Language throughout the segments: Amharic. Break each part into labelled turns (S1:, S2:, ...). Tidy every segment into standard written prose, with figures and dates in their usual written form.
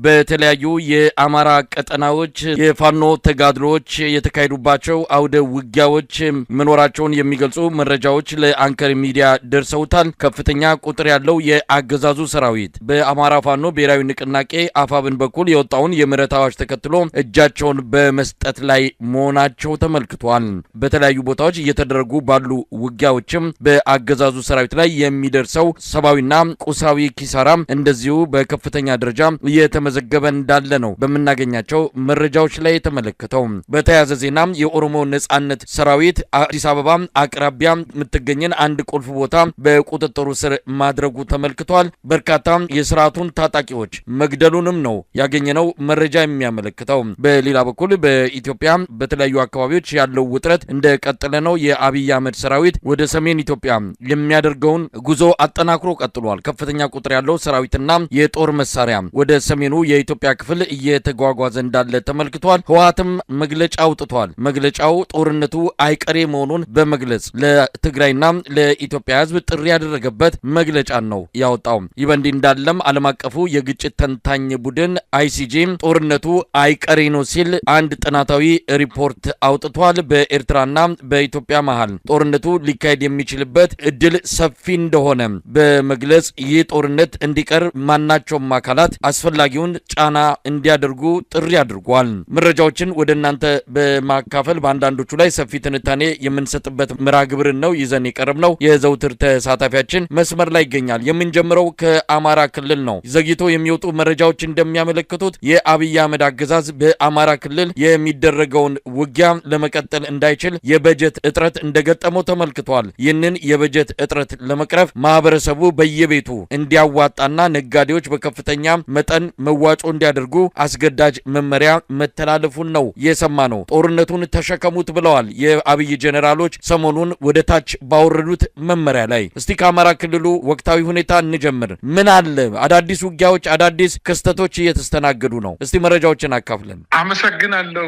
S1: በተለያዩ የአማራ ቀጠናዎች የፋኖ ተጋድሎች የተካሄዱባቸው አውደ ውጊያዎች መኖራቸውን የሚገልጹ መረጃዎች ለአንከር ሚዲያ ደርሰውታል። ከፍተኛ ቁጥር ያለው የአገዛዙ ሰራዊት በአማራ ፋኖ ብሔራዊ ንቅናቄ አፋብን በኩል የወጣውን የምህረት አዋጅ ተከትሎ እጃቸውን በመስጠት ላይ መሆናቸው ተመልክቷል። በተለያዩ ቦታዎች እየተደረጉ ባሉ ውጊያዎችም በአገዛዙ ሰራዊት ላይ የሚደርሰው ሰብአዊና ቁሳዊ ኪሳራ እንደዚሁ በከፍተኛ ደረጃ እየተመዘገበ እንዳለ ነው በመናገኛቸው መረጃዎች ላይ የተመለከተው። በተያያዘ ዜናም የኦሮሞ ነጻነት ሰራዊት አዲስ አበባ አቅራቢያ የምትገኝን አንድ ቁልፍ ቦታ በቁጥጥሩ ስር ማድረጉ ተመልክቷል። በርካታ የስርዓቱን ታጣቂዎች መግደሉንም ነው ያገኘነው መረጃ የሚያመለክተው። በሌላ በኩል በኢትዮጵያ በተለያዩ አካባቢዎች ያለው ውጥረት እንደቀጠለ ነው። የአብይ አህመድ ሰራዊት ወደ ሰሜን ኢትዮጵያ የሚያደርገውን ጉዞ አጠናክሮ ቀጥሏል። ከፍተኛ ቁጥር ያለው ሰራዊትና የጦር መሳሪያ ወደ ሰሜኑ የኢትዮጵያ ክፍል እየተጓጓዘ እንዳለ ተመልክቷል። ህወሓትም መግለጫ አውጥቷል። መግለጫው ጦርነቱ አይቀሬ መሆኑን በመግለጽ ለትግራይና ለኢትዮጵያ ህዝብ ጥሪ ያደረገበት መግለጫ ነው ያወጣው። ይህ በእንዲህ እንዳለም ዓለም አቀፉ የግጭት ተንታኝ ቡድን አይሲጂ ጦርነቱ አይቀሬ ነው ሲል አንድ ጥናታዊ ሪፖርት አውጥቷል። በኤርትራና በኢትዮጵያ መሃል ጦርነቱ ሊካሄድ የሚችልበት እድል ሰፊ እንደሆነ በመግለጽ ይህ ጦርነት እንዲቀር ማናቸውም አካላት አስፈላጊውን ጫና እንዲያደርጉ ጥሪ አድርጓል። መረጃዎችን ወደ እናንተ በማካፈል በአንዳንዶቹ ላይ ሰፊ ትንታኔ የምንሰጥበት ምራ ግብርን ነው ይዘን የቀረብነው። የዘውትር ተሳታፊያችን መስመር ላይ ይገኛል። የምንጀምረው ከአማራ ክልል ነው። ዘግይቶ የሚወጡ መረጃዎች እንደሚያመለክቱት የአብይ አህመድ አገዛዝ በአማራ ክልል የሚደረገውን ውጊያ ለመቀጠል እንዳይችል የበጀት እጥረት እንደገጠመው ተመልክቷል። ይህንን የበጀት እጥረት ለመቅረፍ ማህበረሰቡ በየቤቱ እንዲያዋጣና ነጋዴዎች በከፍተኛ መጠን መዋጮ እንዲያደርጉ አስገዳጅ መመሪያ መተላለፉን ነው የሰማ ነው። ጦርነቱን ተሸከሙት ብለዋል የአብይ ጄኔራሎች ሰሞኑን ወደ ታች ባወረዱት መመሪያ ላይ። እስቲ ከአማራ ክልሉ ወቅታዊ ሁኔታ እንጀምር። ምን አለ? አዳዲስ ውጊያዎች፣ አዳዲስ ክስተቶች እየተስተናገዱ ነው። እስቲ መረጃዎችን አካፍለን።
S2: አመሰግናለሁ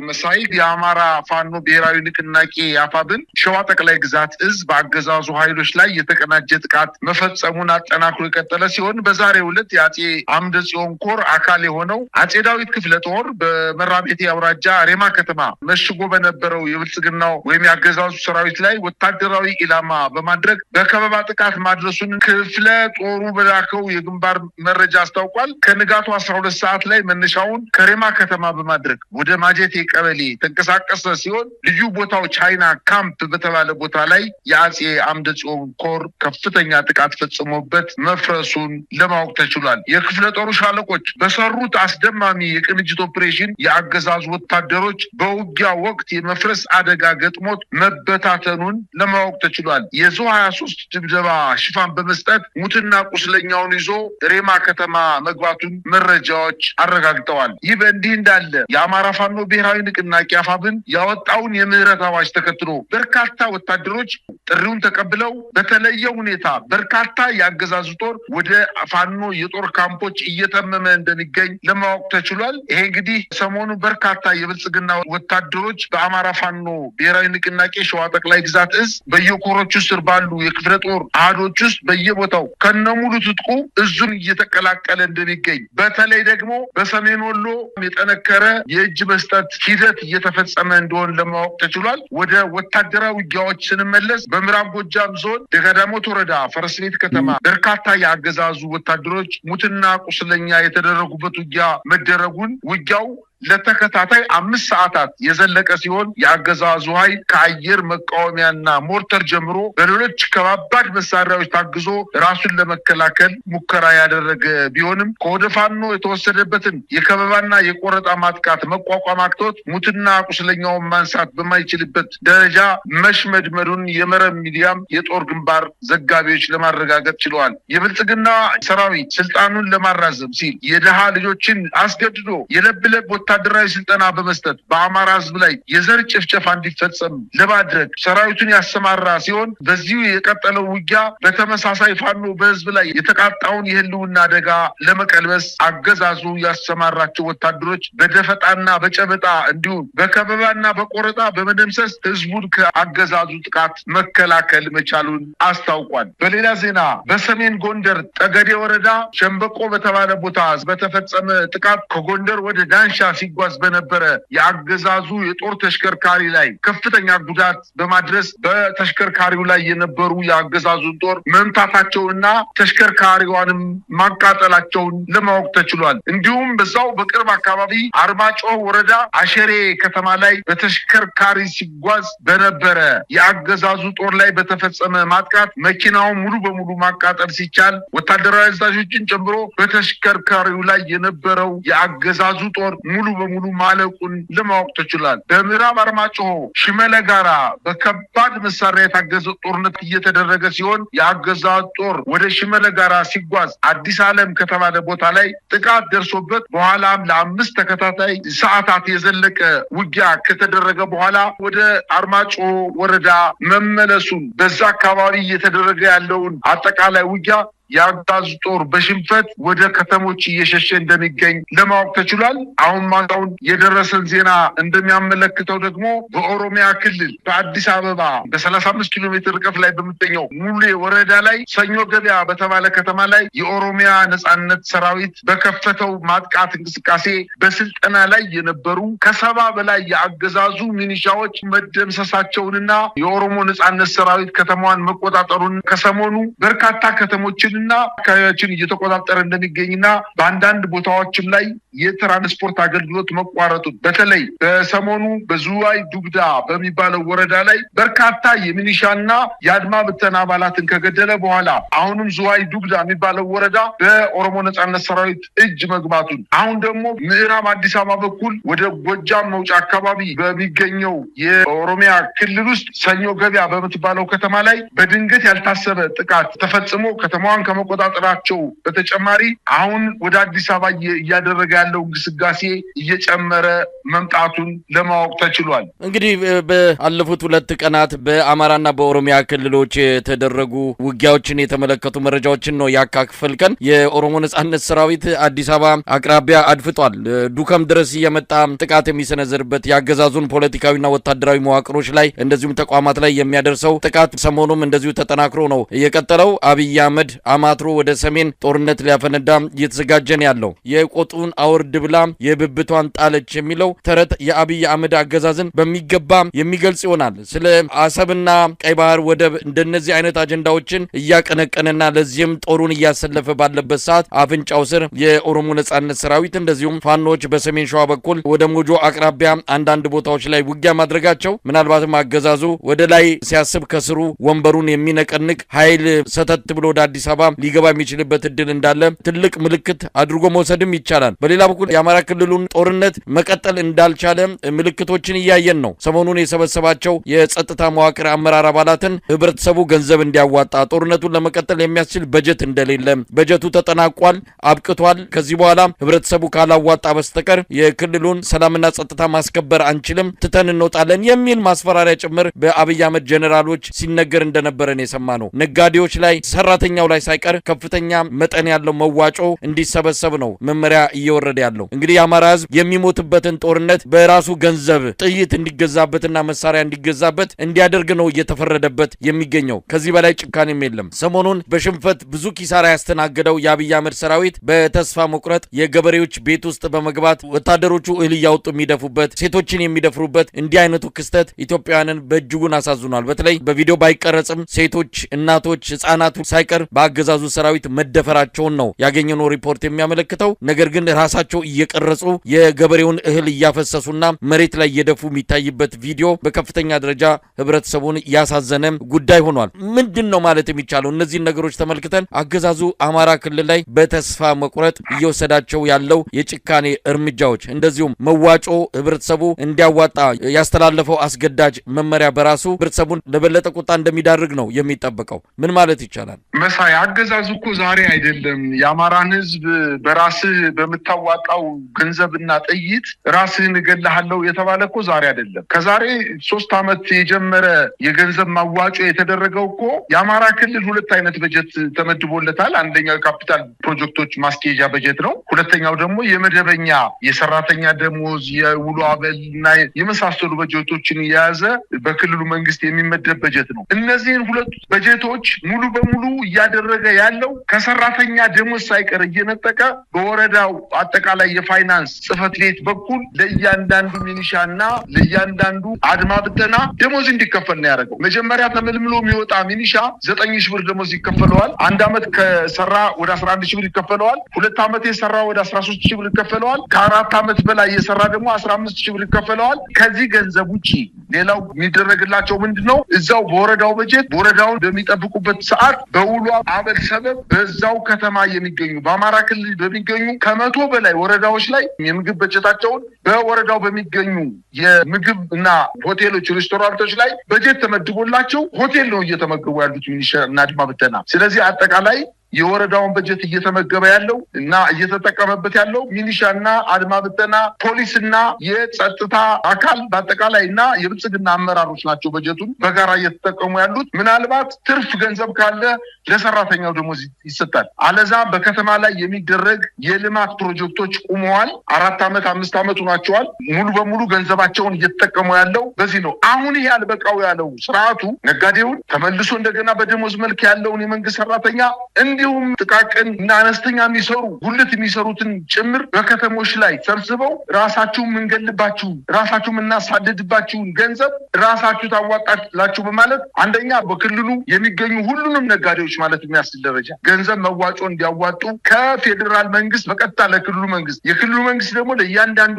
S2: መሳይ። የአማራ ፋኖ ብሔራዊ ንቅናቄ አፋብን ሸዋ ጠቅላይ ግዛት እዝ በአገዛዙ ኃይሎች ላይ የተቀናጀ ጥቃት መፈጸሙን አጠናክሮ የቀጠለ ሲሆን በዛሬው ዕለት የአጼ አምደ ጽዮን ኮር አካል የሆነው አጼ ዳዊት ክፍለ ጦር በመራቤቴ አውራጃ ሬማ ከተማ መሽጎ በነበረው የብልጽግናው ወይም የአገዛዙ ሰራዊት ላይ ወታደራዊ ኢላማ በማድረግ በከበባ ጥቃት ማድረሱን ክፍለ ጦሩ በላከው የግንባር መረጃ አስታውቋል። ከንጋቱ 12 ሰዓት ላይ መነሻውን ከሬማ ከተማ በማድረግ ወደ ማጀቴ ቀበሌ ተንቀሳቀሰ ሲሆን ልዩ ቦታው ቻይና ካምፕ በተባለ ቦታ ላይ የአጼ አምደ ጽዮን ኮር ከፍተኛ ጥቃት ፈጽሞበት መፍረሱን ለማወቅ ተችሏል። የክፍለ ጦሩ ሻለቆች በሰሩት አስደማሚ የቅንጅት ኦፕሬሽን የአገዛዙ ወታደሮች በውጊያ ወቅት የመፍረስ አደጋ ገጥሞት መበታተኑን ለማወቅ ተችሏል። የዙ 23 ድብደባ ሽፋን በመስጠት ሙትና ቁስለኛውን ይዞ ሬማ ከተማ መግባቱን መረጃዎች አረጋግጠዋል። ይህ በእንዲህ እንዳለ የአማራ ፋኖ ብሔራዊ ንቅናቄ አፋብን ያወጣውን የምህረት አዋጅ ተከትሎ በርካታ ወታደሮች ጥሪውን ተቀብለው በተለየ ሁኔታ በርካታ የአገዛዙ ጦር ወደ ፋኖ የጦር ካምፖች እየተመመ እንደሚገኝ ለማወቅ ተችሏል። ይሄ እንግዲህ ሰሞኑ በርካታ የብልጽግና ወታደሮች በአማራ ፋኖ ብሔራዊ ንቅናቄ ሸዋ ጠቅላይ ግዛት እዝ በየኮሮቹ ስር ባሉ የክፍለ ጦር አሃዶች ውስጥ በየቦታው ከነሙሉ ትጥቁ እዙን እየተቀላቀለ እንደሚገኝ፣ በተለይ ደግሞ በሰሜን ወሎ የጠነከረ የእጅ መስጠት ሂደት እየተፈጸመ እንደሆነ ለማወቅ ተችሏል። ወደ ወታደራዊ ውጊያዎች ስንመለስ በምዕራብ ጎጃም ዞን ደጋዳሞት ወረዳ ፈረስ ቤት ከተማ በርካታ የአገዛዙ ወታደሮች ሙትና ቁስለኛ የተደረጉበት ውጊያ መደረጉን ውጊያው ለተከታታይ 5 ሰዓታት የዘለቀ ሲሆን የአገዛዙ ኃይል ከአየር መቃወሚያና ሞርተር ጀምሮ በሌሎች ከባባድ መሳሪያዎች ታግዞ ራሱን ለመከላከል ሙከራ ያደረገ ቢሆንም ከወደ ፋኖ የተወሰደበትን የከበባና የቆረጣ ማጥቃት መቋቋም አቅቶት ሙትና ቁስለኛውን ማንሳት በማይችልበት ደረጃ መሽመድመዱን የመረብ ሚዲያም የጦር ግንባር ዘጋቢዎች ለማረጋገጥ ችለዋል። የብልጽግና ሰራዊት ስልጣኑን ለማራዘም ሲል የደሃ ልጆችን አስገድዶ የለብለብ ወታደራዊ ስልጠና በመስጠት በአማራ ህዝብ ላይ የዘር ጭፍጨፋ እንዲፈጸም ለማድረግ ሰራዊቱን ያሰማራ ሲሆን በዚሁ የቀጠለው ውጊያ በተመሳሳይ ፋኖ በህዝብ ላይ የተቃጣውን የህልውና አደጋ ለመቀልበስ አገዛዙ ያሰማራቸው ወታደሮች በደፈጣና በጨበጣ እንዲሁም በከበባና በቆረጣ በመደምሰስ ህዝቡን ከአገዛዙ ጥቃት መከላከል መቻሉን አስታውቋል። በሌላ ዜና በሰሜን ጎንደር ጠገዴ ወረዳ ሸምበቆ በተባለ ቦታ በተፈጸመ ጥቃት ከጎንደር ወደ ዳንሻ ሲጓዝ በነበረ የአገዛዙ የጦር ተሽከርካሪ ላይ ከፍተኛ ጉዳት በማድረስ በተሽከርካሪው ላይ የነበሩ የአገዛዙን ጦር መምታታቸውንና ተሽከርካሪዋንም ማቃጠላቸውን ለማወቅ ተችሏል። እንዲሁም በዛው በቅርብ አካባቢ አርማጮ ወረዳ አሸሬ ከተማ ላይ በተሽከርካሪ ሲጓዝ በነበረ የአገዛዙ ጦር ላይ በተፈጸመ ማጥቃት መኪናውን ሙሉ በሙሉ ማቃጠል ሲቻል ወታደራዊ አዛዦችን ጨምሮ በተሽከርካሪው ላይ የነበረው የአገዛዙ ጦር ሙሉ በሙሉ ማለቁን ለማወቅ ተችሏል። በምዕራብ አርማጭሆ ሽመለ ጋራ በከባድ መሳሪያ የታገዘ ጦርነት እየተደረገ ሲሆን የአገዛዙ ጦር ወደ ሽመለ ጋራ ሲጓዝ አዲስ ዓለም ከተባለ ቦታ ላይ ጥቃት ደርሶበት በኋላም ለ5 ተከታታይ ሰዓታት የዘለቀ ውጊያ ከተደረገ በኋላ ወደ አርማጭሆ ወረዳ መመለሱን በዛ አካባቢ እየተደረገ ያለውን አጠቃላይ ውጊያ የአገዛዙ ጦር በሽንፈት ወደ ከተሞች እየሸሸ እንደሚገኝ ለማወቅ ተችሏል። አሁን ማታውን የደረሰን ዜና እንደሚያመለክተው ደግሞ በኦሮሚያ ክልል በአዲስ አበባ በ35 ኪሎ ሜትር ርቀት ላይ በምትገኘው ሙሌ ወረዳ ላይ ሰኞ ገበያ በተባለ ከተማ ላይ የኦሮሚያ ነጻነት ሰራዊት በከፈተው ማጥቃት እንቅስቃሴ በስልጠና ላይ የነበሩ ከ70 በላይ የአገዛዙ ሚኒሻዎች መደምሰሳቸውንና የኦሮሞ ነጻነት ሰራዊት ከተማዋን መቆጣጠሩን ከሰሞኑ በርካታ ከተሞችን እና አካባቢዎችን እየተቆጣጠረ እንደሚገኝና በአንዳንድ ቦታዎችም ላይ የትራንስፖርት አገልግሎት መቋረጡን በተለይ በሰሞኑ በዝዋይ ዱግዳ በሚባለው ወረዳ ላይ በርካታ የሚሊሻና የአድማ ብተና አባላትን ከገደለ በኋላ አሁንም ዝዋይ ዱግዳ የሚባለው ወረዳ በኦሮሞ ነጻነት ሰራዊት እጅ መግባቱን አሁን ደግሞ ምዕራብ አዲስ አበባ በኩል ወደ ጎጃም መውጫ አካባቢ በሚገኘው የኦሮሚያ ክልል ውስጥ ሰኞ ገበያ በምትባለው ከተማ ላይ በድንገት ያልታሰበ ጥቃት ተፈጽሞ ከተማዋን ከመቆጣጠራቸው በተጨማሪ አሁን ወደ አዲስ አበባ እያደረገ ያለው እንቅስቃሴ እየጨመረ መምጣቱን ለማወቅ ተችሏል።
S1: እንግዲህ በአለፉት 2 ቀናት በአማራና በኦሮሚያ ክልሎች የተደረጉ ውጊያዎችን የተመለከቱ መረጃዎችን ነው ያካፈልከን። የኦሮሞ ነጻነት ሰራዊት አዲስ አበባ አቅራቢያ አድፍጧል። ዱከም ድረስ እየመጣ ጥቃት የሚሰነዝርበት ያገዛዙን ፖለቲካዊና ወታደራዊ መዋቅሮች ላይ እንደዚሁም ተቋማት ላይ የሚያደርሰው ጥቃት ሰሞኑም እንደዚሁ ተጠናክሮ ነው የቀጠለው። አብይ አህመድ አማትሮ ወደ ሰሜን ጦርነት ሊያፈነዳ እየተዘጋጀን ያለው የቆጡን አውርድ ብላ የብብቷን ጣለች የሚለው ተረት የአብይ አህመድ አገዛዝን በሚገባ የሚገልጽ ይሆናል። ስለ አሰብና ቀይ ባህር ወደብ እንደነዚህ አይነት አጀንዳዎችን እያቀነቀነና ለዚህም ጦሩን እያሰለፈ ባለበት ሰዓት አፍንጫው ስር የኦሮሞ ነጻነት ሰራዊት እንደዚሁም ፋኖች በሰሜን ሸዋ በኩል ወደ ሞጆ አቅራቢያ አንዳንድ ቦታዎች ላይ ውጊያ ማድረጋቸው ምናልባትም አገዛዙ ወደ ላይ ሲያስብ ከስሩ ወንበሩን የሚነቀንቅ ኃይል ሰተት ብሎ ወደ አዲስ አበባ ሊገባ የሚችልበት እድል እንዳለ ትልቅ ምልክት አድርጎ መውሰድም ይቻላል። በሌላ በኩል የአማራ ክልሉን ጦርነት መቀጠል እንዳልቻለ ምልክቶችን እያየን ነው። ሰሞኑን የሰበሰባቸው የጸጥታ መዋቅር አመራር አባላትን ህብረተሰቡ ገንዘብ እንዲያዋጣ ጦርነቱን ለመቀጠል የሚያስችል በጀት እንደሌለ፣ በጀቱ ተጠናቋል፣ አብቅቷል፣ ከዚህ በኋላ ህብረተሰቡ ካላዋጣ በስተቀር የክልሉን ሰላምና ጸጥታ ማስከበር አንችልም፣ ትተን እንወጣለን የሚል ማስፈራሪያ ጭምር በአብይ አህመድ ጀነራሎች ሲነገር እንደነበረን የሰማ ነው። ነጋዴዎች ላይ ሰራተኛው ላይ ሳይቀር ከፍተኛ መጠን ያለው መዋጮ እንዲሰበሰብ ነው መመሪያ እየወረደ ያለው። እንግዲህ የአማራ ህዝብ የሚሞትበትን ጦርነት በራሱ ገንዘብ ጥይት እንዲገዛበትና መሳሪያ እንዲገዛበት እንዲያደርግ ነው እየተፈረደበት የሚገኘው። ከዚህ በላይ ጭካኔም የለም። ሰሞኑን በሽንፈት ብዙ ኪሳራ ያስተናገደው የአብይ አህመድ ሰራዊት በተስፋ መቁረጥ የገበሬዎች ቤት ውስጥ በመግባት ወታደሮቹ እህል እያወጡ የሚደፉበት፣ ሴቶችን የሚደፍሩበት እንዲህ አይነቱ ክስተት ኢትዮጵያውያንን በእጅጉን አሳዝኗል። በተለይ በቪዲዮ ባይቀረጽም ሴቶች፣ እናቶች፣ ህጻናቱ ሳይቀር በአገዛዙ ሰራዊት መደፈራቸውን ነው ያገኘነው ሪፖርት የሚያመለክተው። ነገር ግን ራሳቸው እየቀረጹ የገበሬውን እህል እያፈሰሱና መሬት ላይ እየደፉ የሚታይበት ቪዲዮ በከፍተኛ ደረጃ ህብረተሰቡን ያሳዘነ ጉዳይ ሆኗል። ምንድን ነው ማለት የሚቻለው? እነዚህን ነገሮች ተመልክተን አገዛዙ አማራ ክልል ላይ በተስፋ መቁረጥ እየወሰዳቸው ያለው የጭካኔ እርምጃዎች እንደዚሁም መዋጮ ህብረተሰቡ እንዲያዋጣ ያስተላለፈው አስገዳጅ መመሪያ በራሱ ህብረተሰቡን ለበለጠ ቁጣ እንደሚዳርግ ነው የሚጠበቀው። ምን ማለት ይቻላል?
S2: መሳይ አገዛዙ እኮ ዛሬ አይደለም የአማራን ህዝብ በራስህ በመታዋጣው ገንዘብና ጥይት ራስህን እገልሃለሁ የተባለ እኮ ዛሬ አይደለም። ከዛሬ 3 ዓመት የጀመረ የገንዘብ ማዋጮ የተደረገው እኮ የአማራ ክልል 2 አይነት በጀት ተመድቦለታል። አንደኛው የካፒታል ፕሮጀክቶች ማስኬጃ በጀት ነው። ሁለተኛው ደግሞ የመደበኛ የሰራተኛ ደሞዝ፣ የውሎ አበልና የመሳሰሉ በጀቶችን የያዘ በክልሉ መንግስት የሚመደብ በጀት ነው። እነዚህን 2 በጀቶች ሙሉ በሙሉ እያደረገ ያለው ከሰራተኛ ደሞዝ ሳይቀር እየነጠቀ በወረዳው አጠቃላይ የፋይናንስ ጽህፈት ቤት በኩል ለእያንዳንዱ ሚኒሻና ለእያንዳንዱ አድማ ብተና ደሞዝ እንዲከፈል ነው ያደረገው። መጀመሪያ ተመልምሎ የሚወጣ ሚኒሻ 9,000 ብር ደሞዝ ይከፈለዋል። 1 ዓመት ከሰራ ወደ 11,000 ብር ይከፈለዋል። 2 ዓመት የሰራ ወደ 13,000 ብር ይከፈለዋል። ከ4 ዓመት በላይ የሰራ ደግሞ 15,000 ብር ይከፈለዋል። ከዚህ ገንዘብ ውጪ ሌላው የሚደረግላቸው ምንድነው? እዛው በወረዳው በጀት ወረዳውን በሚጠብቁበት ሰዓት በውሎ አበል ሰበብ በዛው ከተማ የሚገኙ በአማራ ክልል በሚገኙ ከ100 በላይ ወረዳዎች ላይ የምግብ በጀታቸውን በወረዳው በሚገኙ የምግብ እና ሆቴሎች፣ ሬስቶራንቶች ላይ በጀት ተመድቦላቸው ሆቴል ነው እየተመገቡ ያሉት ሚኒሻ እና አድማ ብተና። ስለዚህ አጠቃላይ የወረዳውን በጀት እየተመገበ ያለው እና እየተጠቀመበት ያለው ሚሊሻና አድማ ብተና፣ ፖሊስና የጸጥታ አካል በአጠቃላይ እና የብልጽግና አመራሮች ናቸው በጀቱን በጋራ እየተጠቀሙ ያሉት። ምናልባት ትርፍ ገንዘብ ካለ ለሰራተኛው ደሞዝ ይሰጣል። አለዛ በከተማ ላይ የሚደረግ የልማት ፕሮጀክቶች ቆመዋል። 4 ዓመት 5 ዓመት ሆኗቸዋል። ሙሉ በሙሉ ገንዘባቸውን እየተጠቀሙ ያለው በዚህ ነው። አሁን ይሄ አልበቃው ያለው ስርዓቱ ነጋዴውን ተመልሶ እንደገና በደሞዝ መልክ ያለውን የመንግስት ሰራተኛ እንዲሁም ጥቃቅን እና አነስተኛ የሚሰሩ ጉልት የሚሰሩትን ጭምር በከተሞች ላይ ሰብስበው ራሳችሁ ምንገልባችሁ ራሳችሁ ምናሳደድባችሁን ገንዘብ ራሳችሁ ታዋጣላችሁ በማለት አንደኛ በክልሉ የሚገኙ ሁሉንም ነጋዴዎች ማለት የሚያስችል ደረጃ ገንዘብ መዋጮ እንዲያዋጡ ከፌደራል መንግስት በቀጥታ ለክልሉ መንግስት፣ የክልሉ መንግስት ደግሞ ለእያንዳንዱ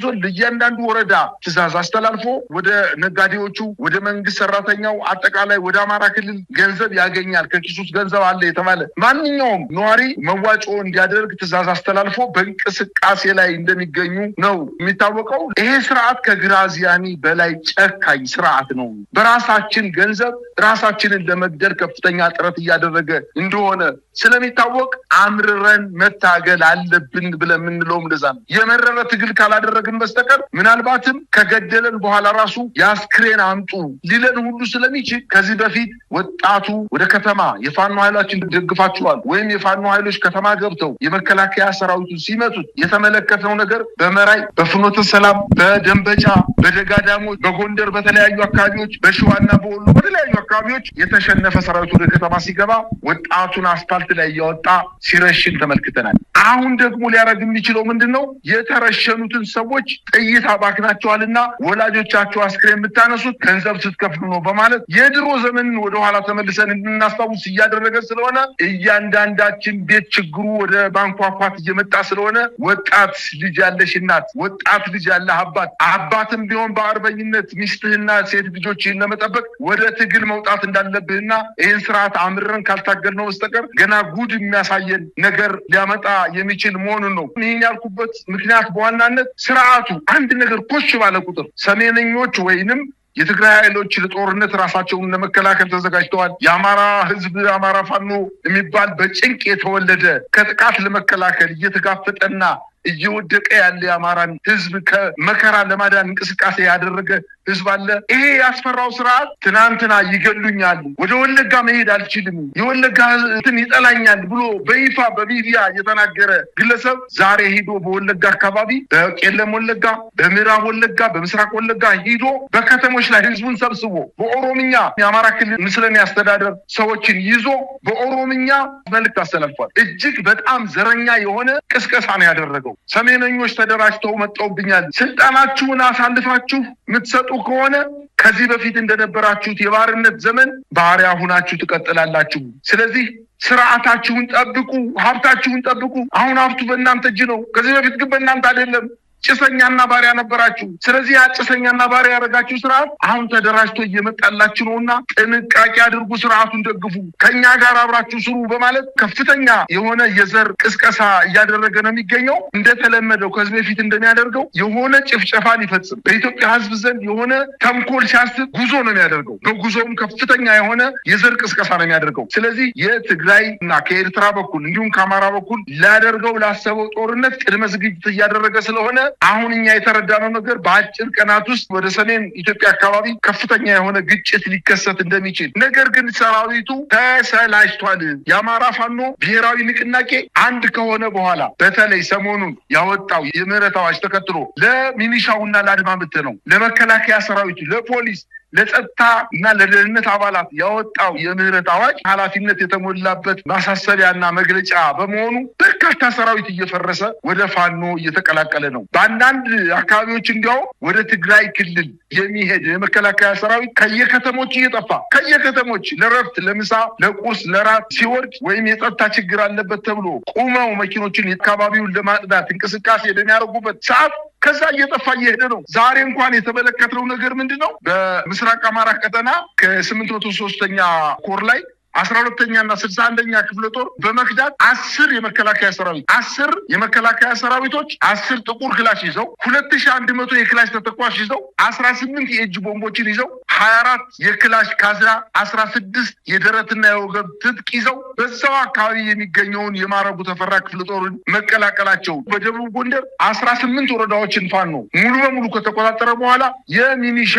S2: ዞን ለእያንዳንዱ ወረዳ ትዕዛዝ አስተላልፎ ወደ ነጋዴዎቹ ወደ መንግስት ሰራተኛው አጠቃላይ ወደ አማራ ክልል ገንዘብ ያገኛል ከኪሱ ውስጥ ገንዘብ አለ የተባለ ማንኛውም ነዋሪ መዋጮ እንዲያደርግ ትዕዛዝ አስተላልፎ በእንቅስቃሴ ላይ እንደሚገኙ ነው የሚታወቀው። ይሄ ስርዓት ከግራዚያኒ በላይ ጨካኝ ስርዓት ነው። በራሳችን ገንዘብ ራሳችንን ለመግደል ከፍተኛ ጥረት እያደረገ እንደሆነ ስለሚታወቅ አምርረን መታገል አለብን ብለን የምንለውም ለዛ ነው። የመረረ ትግል ካላደረግን በስተቀር ምናልባትም ከገደለን በኋላ ራሱ የአስክሬን አምጡ ሊለን ሁሉ ስለሚችል ከዚህ በፊት ወጣቱ ወደ ከተማ የፋኖ ኃይሎችን ደግፋቸዋል ወይም የፋኖ ኃይሎች ከተማ ገብተው የመከላከያ ሰራዊቱን ሲመቱት የተመለከተው ነገር በመራይ፣ በፍኖተ ሰላም፣ በደንበጫ፣ በደጋዳሞች፣ በጎንደር በተለያዩ አካባቢዎች፣ በሸዋና በወሎ በተለያዩ አካባቢዎች የተሸነፈ ሰራዊት ወደ ከተማ ሲገባ ወጣቱን አስፋልት ላይ እያወጣ ሲረሽን ተመልክተናል። አሁን ደግሞ ሊያደርግ የሚችለው ምንድነው? የተረሸኑትን ሰዎች ጥይት አባክናቸዋልና ወላጆቻቸው አስክሬን የምታነሱት ገንዘብ ስትከፍሉ ነው በማለት የድሮ ዘመንን ወደኋላ ተመልሰን እንድናስታውስ እያደረገ ስለሆነ እያንዳንዳችን ቤት ችግሩ ወደ ማንኳኳት እየመጣ ስለሆነ ወጣት ልጅ ያለሽ እናት፣ ወጣት ልጅ ያለህ አባትም ቢሆን በአርበኝነት ሚስትህና ሴት ልጆችህን ለመጠበቅ ወደ ትግል መውጣት እንዳለብህና ይህን ስርዓት አምርረን ካልታገልነው በስተቀር ገና ጉድ የሚያሳየን ነገር ሊያመጣ የሚችል መሆኑን ነው። ይህን ያልኩበት ምክንያት በዋናነት ስርዓቱ አንድ ነገር ኮሽ ባለ ቁጥር ሰሜነኞች ወይንም የትግራይ ኃይሎች ለጦርነት ራሳቸውን ለመከላከል ተዘጋጅተዋል። የአማራ ህዝብ አማራ ፋኖ የሚባል በጭንቅ የተወለደ ከጥቃት ለመከላከል እየተጋፈጠና እየወደቀ ያለ የአማራን ህዝብ ከመከራ ለማዳን እንቅስቃሴ ያደረገ ህዝብ አለ። ይሄ ያስፈራው ስርዓት ትናንትና ይገሉኛል፣ ወደ ወለጋ መሄድ አልችልም፣ የወለጋ እንትን ይጠላኛል ብሎ በይፋ በሚዲያ የተናገረ ግለሰብ ዛሬ ሄዶ በወለጋ አካባቢ በቄለም ወለጋ፣ በምዕራብ ወለጋ፣ በምስራቅ ወለጋ ሄዶ በከተሞች ላይ ህዝቡን ሰብስቦ በኦሮምኛ የአማራ ክልል ምስለኔ አስተዳደር ሰዎችን ይዞ በኦሮምኛ መልእክት አስተላልፏል። እጅግ በጣም ዘረኛ የሆነ ቅስቀሳ ነው ያደረገው። ሰሜነኞች ተደራጅተው መጣውብኛል፣ ስልጣናችሁን አሳልፋችሁ የምትሰጡ ከሆነ ከዚህ በፊት እንደነበራችሁት የባርነት ዘመን ባሪያ ሁናችሁ ትቀጥላላችሁ። ስለዚህ ስርዓታችሁን ጠብቁ፣ ሀብታችሁን ጠብቁ። አሁን ሀብቱ በእናንተ እጅ ነው። ከዚህ በፊት ግን በእናንተ አይደለም። ጭሰኛና ባሪያ ነበራችሁ። ስለዚህ ጭሰኛና ባሪያ ያደረጋችሁ ስርዓት አሁን ተደራጅቶ እየመጣላችሁ ነውና ጥንቃቄ አድርጉ፣ ስርዓቱን ደግፉ፣ ከኛ ጋር አብራችሁ ስሩ በማለት ከፍተኛ የሆነ የዘር ቅስቀሳ እያደረገ ነው የሚገኘው። እንደተለመደው ከዚህ በፊት እንደሚያደርገው የሆነ ጭፍጨፋን ይፈጽም በኢትዮጵያ ሕዝብ ዘንድ የሆነ ተንኮል ሲያስብ ጉዞ ነው የሚያደርገው። በጉዞውም ከፍተኛ የሆነ የዘር ቅስቀሳ ነው የሚያደርገው። ስለዚህ የትግራይ እና ከኤርትራ በኩል እንዲሁም ከአማራ በኩል ላደርገው ላሰበው ጦርነት ቅድመ ዝግጅት እያደረገ ስለሆነ አሁን እኛ የተረዳነው ነገር በአጭር ቀናት ውስጥ ወደ ሰሜን ኢትዮጵያ አካባቢ ከፍተኛ የሆነ ግጭት ሊከሰት እንደሚችል፣ ነገር ግን ሰራዊቱ ተሰላችቷል። የአማራ ፋኖ ብሔራዊ ንቅናቄ አንድ ከሆነ በኋላ በተለይ ሰሞኑን ያወጣው የምህረት አዋጅ ተከትሎ ለሚኒሻውና ለአድማ ብተናው፣ ለመከላከያ ሰራዊቱ፣ ለፖሊስ፣ ለጸጥታ እና ለደህንነት አባላት ያወጣው የምህረት አዋጅ ኃላፊነት የተሞላበት ማሳሰቢያና መግለጫ በመሆኑ በርካታ ሰራዊት እየፈረሰ ወደ ፋኖ እየተቀላቀለ ነው። በአንዳንድ አካባቢዎች እንዲያውም ወደ ትግራይ ክልል የሚሄድ የመከላከያ ሰራዊት ከየከተሞች እየጠፋ ከየከተሞች ለረፍት፣ ለምሳ፣ ለቁርስ፣ ለራት ሲወርድ ወይም የጸጥታ ችግር አለበት ተብሎ ቁመው መኪኖችን አካባቢውን ለማጽዳት እንቅስቃሴ በሚያደርጉበት ሰዓት ከዛ እየጠፋ እየሄደ ነው። ዛሬ እንኳን የተመለከትነው ነገር ምንድን ነው? በምስራቅ አማራ ቀጠና ከ803ኛ ኮር ላይ 12ኛና 61ኛ ክፍለ ጦር በመክዳት 10 የመከላከያ ሰራዊቶች 10 ጥቁር ክላሽ ይዘው 2100 የክላሽ ተተኳሽ ይዘው 18 የእጅ ቦምቦችን ይዘው 24 የክላሽ ካዝና 16 የደረትና የወገብ ትጥቅ ይዘው በዛው አካባቢ የሚገኘውን የማረጉ ተፈራ ክፍለ ጦርን መቀላቀላቸው በደቡብ ጎንደር 18 ወረዳዎችን ፋኖ ሙሉ በሙሉ ከተቆጣጠረ በኋላ የሚኒሻ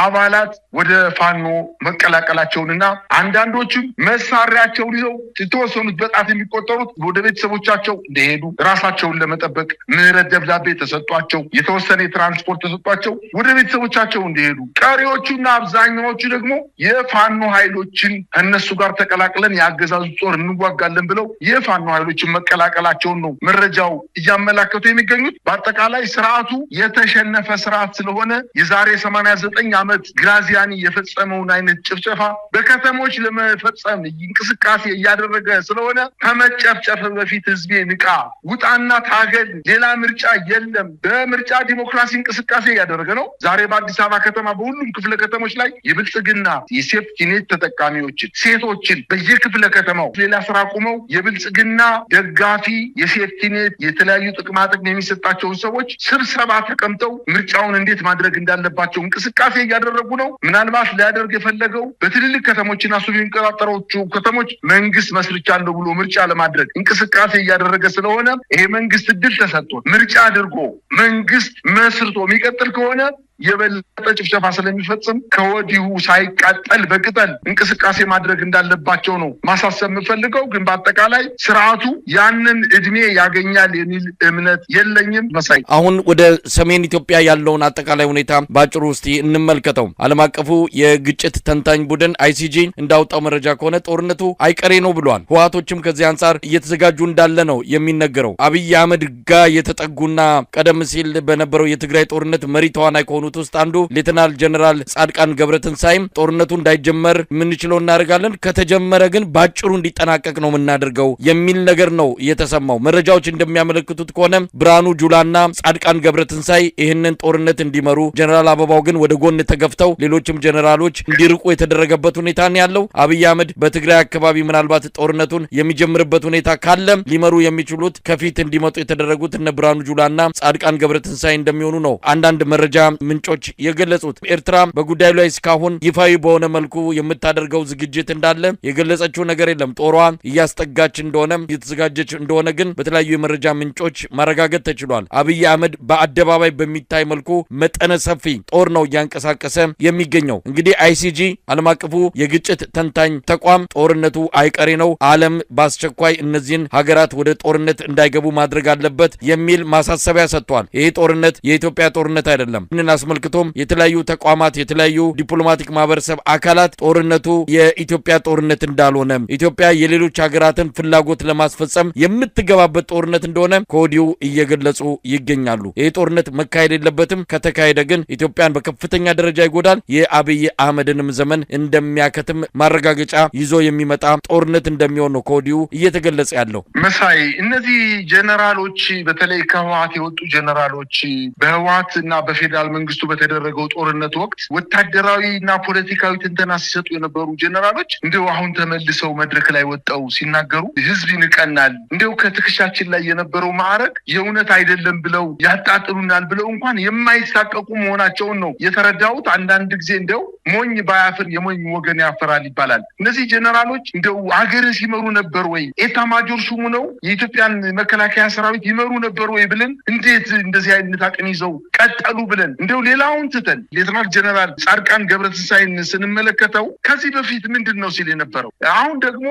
S2: አባላት ወደ ፋኖ መቀላቀላቸውንና አንዳንዶችም መሳሪያቸውን ይዘው የተወሰኑት በጣት የሚቆጠሩት ወደ ቤተሰቦቻቸው እንደሄዱ ራሳቸውን ለመጠበቅ ምህረት ደብዳቤ ተሰጧቸው፣ የተወሰነ የትራንስፖርት ተሰጧቸው ወደ ቤተሰቦቻቸው እንደሄዱ፣ ቀሪዎቹና አብዛኛዎቹ ደግሞ የፋኖ ኃይሎችን እነሱ ጋር ተቀላቅለን የአገዛዙ ጦር እንዋጋለን ብለው የፋኖ ኃይሎችን መቀላቀላቸውን ነው መረጃው እያመላከቱ የሚገኙት። በአጠቃላይ ስርዓቱ የተሸነፈ ስርዓት ስለሆነ የዛሬ 89 ዓመት ግራዚያኒ የፈጸመውን አይነት ጭፍጨፋ በከተሞች ለመፈጸም እንቅስቃሴ እያደረገ ስለሆነ ከመጨፍጨፍ በፊት ህዝቤ ንቃ፣ ውጣና ታገል፣ ሌላ ምርጫ የለም፣ በምርጫ ዲሞክራሲ እንቅስቃሴ እያደረገ ነው። ዛሬ በአዲስ አበባ ከተማ በሁሉም ክፍለ ከተሞች ላይ የብልጽግና የሴፍቲኔት ተጠቃሚዎችን ሴቶችን በየክፍለ ከተማው ሌላ ስራ አቁመው የብልጽግና ደጋፊ የሴፍቲኔት የተለያዩ ጥቅማ ጥቅም የሚሰጣቸውን ሰዎች ስብሰባ ተቀምጠው ምርጫውን እንዴት ማድረግ እንዳለባቸው እንቅስቃሴ እያደረጉ ነው። ምናልባት ሊያደርግ የፈለገው በትልልቅ ከተሞችና እሱ የሚቆጣጠሮቹ ከተሞች መንግስት መስርቻለሁ ብሎ ምርጫ ለማድረግ እንቅስቃሴ እያደረገ ስለሆነ ይሄ መንግስት እድል ተሰጥቶ ምርጫ አድርጎ መንግስት መስርቶ የሚቀጥል ከሆነ የበለጠ ጭፍጨፋ ስለሚፈጽም ከወዲሁ ሳይቃጠል በቅጠል እንቅስቃሴ ማድረግ እንዳለባቸው ነው ማሳሰብ የምፈልገው። ግን በአጠቃላይ ስርዓቱ ያንን እድሜ ያገኛል የሚል እምነት የለኝም። መሳይ፣
S1: አሁን ወደ ሰሜን ኢትዮጵያ ያለውን አጠቃላይ ሁኔታ ባጭሩ ውስጥ እንመልከተው። ዓለም አቀፉ የግጭት ተንታኝ ቡድን አይሲጂ እንዳወጣው መረጃ ከሆነ ጦርነቱ አይቀሬ ነው ብሏል። ህወሓቶችም ከዚህ አንጻር እየተዘጋጁ እንዳለ ነው የሚነገረው። አብይ አህመድ ጋር የተጠጉና ቀደም ሲል በነበረው የትግራይ ጦርነት መሪ ተዋናይ ከሆኑ ውስጥ አንዱ ሌተናል ጀነራል ጻድቃን ገብረትንሳኤም ጦርነቱ እንዳይጀመር ምንችለው እናደርጋለን፣ ከተጀመረ ግን ባጭሩ እንዲጠናቀቅ ነው የምናደርገው የሚል ነገር ነው የተሰማው። መረጃዎች እንደሚያመለክቱት ከሆነ ብርሃኑ ጁላና ጻድቃን ገብረትንሳኤ ይህንን ጦርነት እንዲመሩ፣ ጀነራል አበባው ግን ወደ ጎን ተገፍተው ሌሎችም ጀነራሎች እንዲርቁ የተደረገበት ሁኔታ ነው ያለው። አብይ አህመድ በትግራይ አካባቢ ምናልባት ጦርነቱን የሚጀምርበት ሁኔታ ካለ ሊመሩ የሚችሉት ከፊት እንዲመጡ የተደረጉት እነ ብርሃኑ ጁላና ጻድቃን ገብረትንሳኤ እንደሚሆኑ ነው አንዳንድ መረጃ ምንጮች የገለጹት። ኤርትራ በጉዳዩ ላይ እስካሁን ይፋዊ በሆነ መልኩ የምታደርገው ዝግጅት እንዳለ የገለጸችው ነገር የለም። ጦሯ እያስጠጋች እንደሆነ እየተዘጋጀች እንደሆነ ግን በተለያዩ የመረጃ ምንጮች ማረጋገጥ ተችሏል። አብይ አህመድ በአደባባይ በሚታይ መልኩ መጠነ ሰፊ ጦር ነው እያንቀሳቀሰ የሚገኘው። እንግዲህ አይሲጂ ዓለም አቀፉ የግጭት ተንታኝ ተቋም ጦርነቱ አይቀሬ ነው፣ ዓለም በአስቸኳይ እነዚህን ሀገራት ወደ ጦርነት እንዳይገቡ ማድረግ አለበት የሚል ማሳሰቢያ ሰጥቷል። ይህ ጦርነት የኢትዮጵያ ጦርነት አይደለም። አስመልክቶም የተለያዩ ተቋማት የተለያዩ ዲፕሎማቲክ ማህበረሰብ አካላት ጦርነቱ የኢትዮጵያ ጦርነት እንዳልሆነ ኢትዮጵያ የሌሎች ሀገራትን ፍላጎት ለማስፈጸም የምትገባበት ጦርነት እንደሆነ ከወዲሁ እየገለጹ ይገኛሉ። ይህ ጦርነት መካሄድ የለበትም፣ ከተካሄደ ግን ኢትዮጵያን በከፍተኛ ደረጃ ይጎዳል፣ የአብይ አህመድንም ዘመን እንደሚያከትም ማረጋገጫ ይዞ የሚመጣ ጦርነት እንደሚሆን ነው ከወዲሁ እየተገለጸ ያለው።
S2: መሳይ እነዚህ ጀነራሎች በተለይ ከህወሓት የወጡ ጀነራሎች በህወሓት እና በፌዴራል መንግስቱ በተደረገው ጦርነት ወቅት ወታደራዊ እና ፖለቲካዊ ትንተና ሲሰጡ የነበሩ ጀነራሎች እንደው አሁን ተመልሰው መድረክ ላይ ወጣው ሲናገሩ ህዝብ ይንቀናል፣ እንደው ከትከሻችን ላይ የነበረው ማዕረግ የእውነት አይደለም ብለው ያጣጥሉናል ብለው እንኳን የማይሳቀቁ መሆናቸውን ነው የተረዳሁት። አንዳንድ ጊዜ እንደው ሞኝ ባያፍር የሞኝ ወገን ያፈራል ይባላል። እነዚህ ጀነራሎች እንደው ሀገር ሲመሩ ነበር ወይ ኤታ ማጆር ሹሙ ነው የኢትዮጵያን መከላከያ ሰራዊት ይመሩ ነበር ወይ ብለን እንዴት እንደዚህ አይነት አቅም ይዘው ቀጠሉ ብለን እንደው ሌላውን ትተን ሌተናል ጀነራል ጻድቃን ገብረትንሳኤን ስንመለከተው ከዚህ በፊት ምንድን ነው ሲል የነበረው አሁን ደግሞ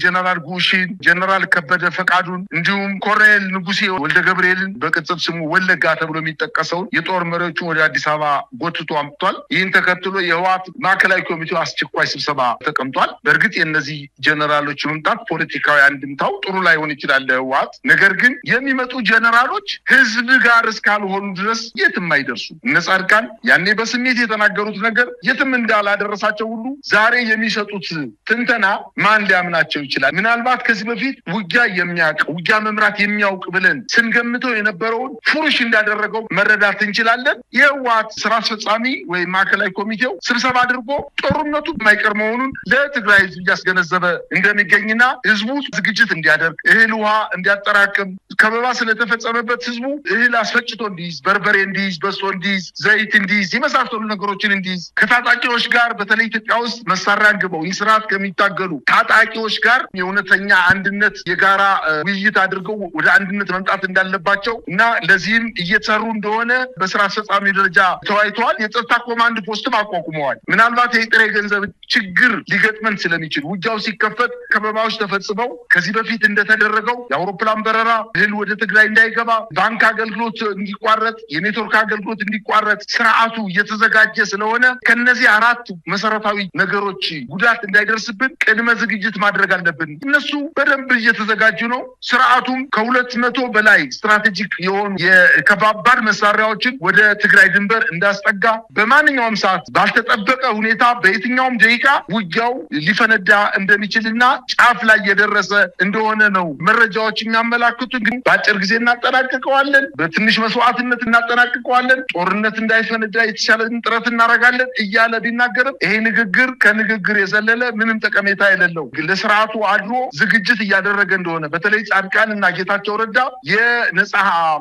S2: ጀነራል ጉሺን ጀነራል ከበደ ፈቃዱን እንዲሁም ኮሎኔል ንጉሴ ወልደ ገብርኤልን በቅጽል ስሙ ወለጋ ተብሎ የሚጠቀሰውን የጦር መሪዎቹን ወደ አዲስ አበባ ጎትቶ አምጥቷል። ይህን ተከትሎ የህወሓት ማዕከላዊ ኮሚቴው አስቸኳይ ስብሰባ ተቀምጧል። በእርግጥ የእነዚህ ጀነራሎች መምጣት ፖለቲካዊ አንድምታው ጥሩ ላይሆን ይችላል ለህወሓት። ነገር ግን የሚመጡ ጀነራሎች ህዝብ ጋር እስካልሆኑ ድረስ የትም አይደርሱ። እነ ጻድቃን ያኔ በስሜት የተናገሩት ነገር የትም እንዳላደረሳቸው ሁሉ ዛሬ የሚሰጡት ትንተና ማን ሊያምናቸው ይችላል? ምናልባት ከዚህ በፊት ውጊያ የሚያውቅ ውጊያ መምራት የሚያውቅ ብለን ስንገምተው የነበረውን ፉርሽ እንዳደረገው መረዳት እንችላለን። የህወሓት ስራ አስፈጻሚ ወይም ማዕከላዊ ኮሚቴው ስብሰባ አድርጎ ጦርነቱ የማይቀር መሆኑን ለትግራይ ህዝብ እያስገነዘበ እንደሚገኝና ህዝቡ ዝግጅት እንዲያደርግ እህል ውሃ እንዲያጠራቅም ከበባ ስለተፈጸመበት ህዝቡ እህል አስፈጭቶ እንዲይዝ፣ በርበሬ እንዲይዝ፣ በሶ እንዲይዝ፣ ዘይት እንዲይዝ፣ የመሳሰሉ ነገሮችን እንዲይዝ ከታጣቂዎች ጋር በተለይ ኢትዮጵያ ውስጥ መሳሪያ አንግበው ይህ ስርዓት ከሚታገሉ ታጣቂዎች ጋር የእውነተኛ አንድነት የጋራ ውይይት አድርገው ወደ አንድነት መምጣት እንዳለባቸው እና ለዚህም እየተሰሩ እንደሆነ በስራ አስፈጻሚ ደረጃ ተወያይተዋል። የጸጥታ ኮማንድ ፖስትም አቋቁመዋል። ምናልባት የጥሬ ገንዘብ ችግር ሊገጥመን ስለሚችል ውጊያው ሲከፈት ከበባዎች ተፈጽመው ከዚህ በፊት እንደተደረገው የአውሮፕላን በረራ እህል ወደ ትግራይ እንዳይገባ፣ ባንክ አገልግሎት እንዲቋረጥ፣ የኔትወርክ አገልግሎት እንዲቋረጥ ስርዓቱ እየተዘጋጀ ስለሆነ ከነዚህ አራት መሰረታዊ ነገሮች ጉዳት እንዳይደርስብን ቅድመ ዝግጅት ማድረግ አለብን። እነሱ በደንብ እየተዘጋጁ ነው። ስርዓቱም ከ200 በላይ ስትራቴጂክ የሆኑ የከባባድ መሳሪያዎችን ወደ ትግራይ ድንበር እንዳስጠጋ በማንኛውም ሰዓት ባልተጠበቀ ሁኔታ በየትኛውም ደቂቃ ውጊያው ሊፈነዳ እንደሚችልና ጫፍ ላይ የደረሰ እንደሆነ ነው መረጃዎች የሚያመላክቱ። ግን በአጭር ጊዜ እናጠናቅቀዋለን፣ በትንሽ መስዋዕትነት እናጠናቅቀዋለን፣ ጦርነት እንዳይፈነዳ የተሻለን ጥረት እናደርጋለን እያለ ቢናገርም ይሄ ንግግር ከንግግር የዘለለ ምንም ጠቀሜታ የሌለው ለስርዓቱ አድሮ ዝግጅት እያደረገ እንደሆነ በተለይ ጻድቃን እና ጌታቸው ረዳ የነጻ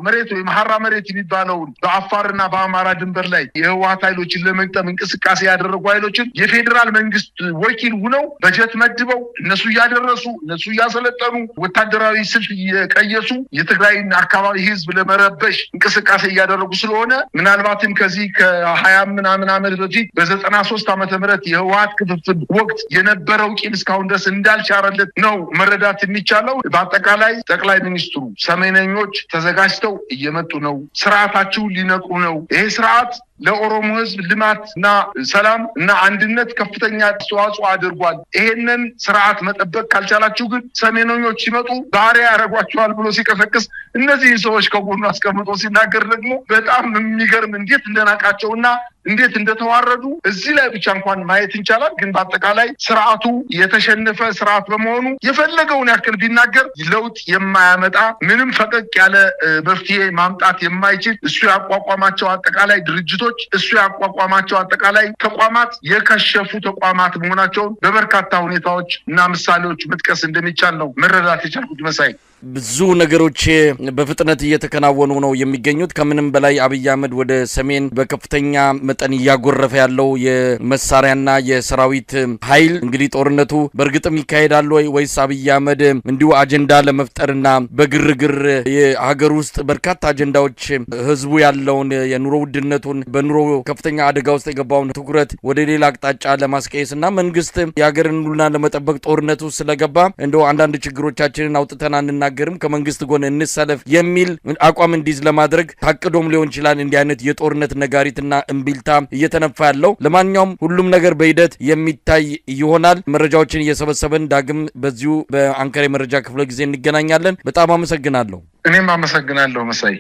S2: መሬት ወይም ሀራ መሬት የሚባለውን በአፋርና በአማራ ድንበር ላይ የህወሓት ኃይሎችን ለመግጠም እንቅስቃሴ ያደረጉ ኃይሎችን የፌዴራል መንግስት ወኪል ሆነው በጀት መድበው እነሱ እያደረሱ እነሱ እያሰለጠኑ ወታደራዊ ስልት እየቀየሱ የትግራይን አካባቢ ህዝብ ለመረበሽ እንቅስቃሴ እያደረጉ ስለሆነ ምናልባትም ከዚህ ከ20 ምናምን ዓመት በፊት በ93 ዓመተ ምህረት የህወሓት ክፍፍል ወቅት የነበረው ቂም እስካሁን ድረስ እንዳልቻረለት ነው መረዳት የሚቻለው። በአጠቃላይ ጠቅላይ ሚኒስትሩ ሰሜነኞች ተዘጋጅተው እየመጡ ነው፣ ስርዓታቸውን ሊነቁ ነው። ይሄ ስርዓት ለኦሮሞ ህዝብ ልማትና ሰላም እና አንድነት ከፍተኛ አስተዋጽኦ አድርጓል። ይሄንን ስርዓት መጠበቅ ካልቻላችሁ ግን ሰሜነኞች ሲመጡ ባህሪያ ያደርጓቸዋል ብሎ ሲቀሰቅስ እነዚህ ሰዎች ከጎኑ አስቀምጦ ሲናገር ደግሞ በጣም የሚገርም እንዴት እንደናቃቸውና እንዴት እንደተዋረዱ እዚህ ላይ ብቻ እንኳን ማየት እንቻላል። ግን በአጠቃላይ ስርዓቱ የተሸነፈ ስርዓት በመሆኑ የፈለገውን ያክል ቢናገር ለውጥ የማያመጣ ምንም ፈቀቅ ያለ መፍትሄ ማምጣት የማይችል እሱ ያቋቋማቸው አጠቃላይ ድርጅቶች እሱ ያቋቋማቸው አጠቃላይ ተቋማት የከሸፉ ተቋማት መሆናቸውን በበርካታ ሁኔታዎች እና ምሳሌዎች መጥቀስ እንደሚቻል ነው መረዳት የቻልኩት። መሳይ
S1: ብዙ ነገሮች በፍጥነት እየተከናወኑ ነው የሚገኙት። ከምንም በላይ አብይ አህመድ ወደ ሰሜን በከፍተኛ መጠን እያጎረፈ ያለው የመሳሪያና የሰራዊት ኃይል እንግዲህ ጦርነቱ በእርግጥም ይካሄዳል ወይስ አብይ አህመድ እንዲሁ አጀንዳ ለመፍጠርና በግርግር የሀገር ውስጥ በርካታ አጀንዳዎች ህዝቡ ያለውን የኑሮ ውድነቱን በኑሮ ከፍተኛ አደጋ ውስጥ የገባውን ትኩረት ወደ ሌላ አቅጣጫ ለማስቀየስና መንግስት የሀገርን ሁሉና ለመጠበቅ ጦርነቱ ስለገባ እንደው አንዳንድ ችግሮቻችንን አውጥተን አንናገርም ከመንግስት ጎን እንሰለፍ የሚል አቋም እንዲዝ ለማድረግ ታቅዶም ሊሆን ይችላል እንዲህ አይነት የጦርነት ነጋሪትና እምቢልታ እየተነፋ ያለው። ለማንኛውም ሁሉም ነገር በሂደት የሚታይ ይሆናል። መረጃዎችን እየሰበሰበን ዳግም በዚሁ በአንከር የመረጃ ክፍለ ጊዜ እንገናኛለን። በጣም አመሰግናለሁ።
S2: እኔም አመሰግናለሁ መሳይ።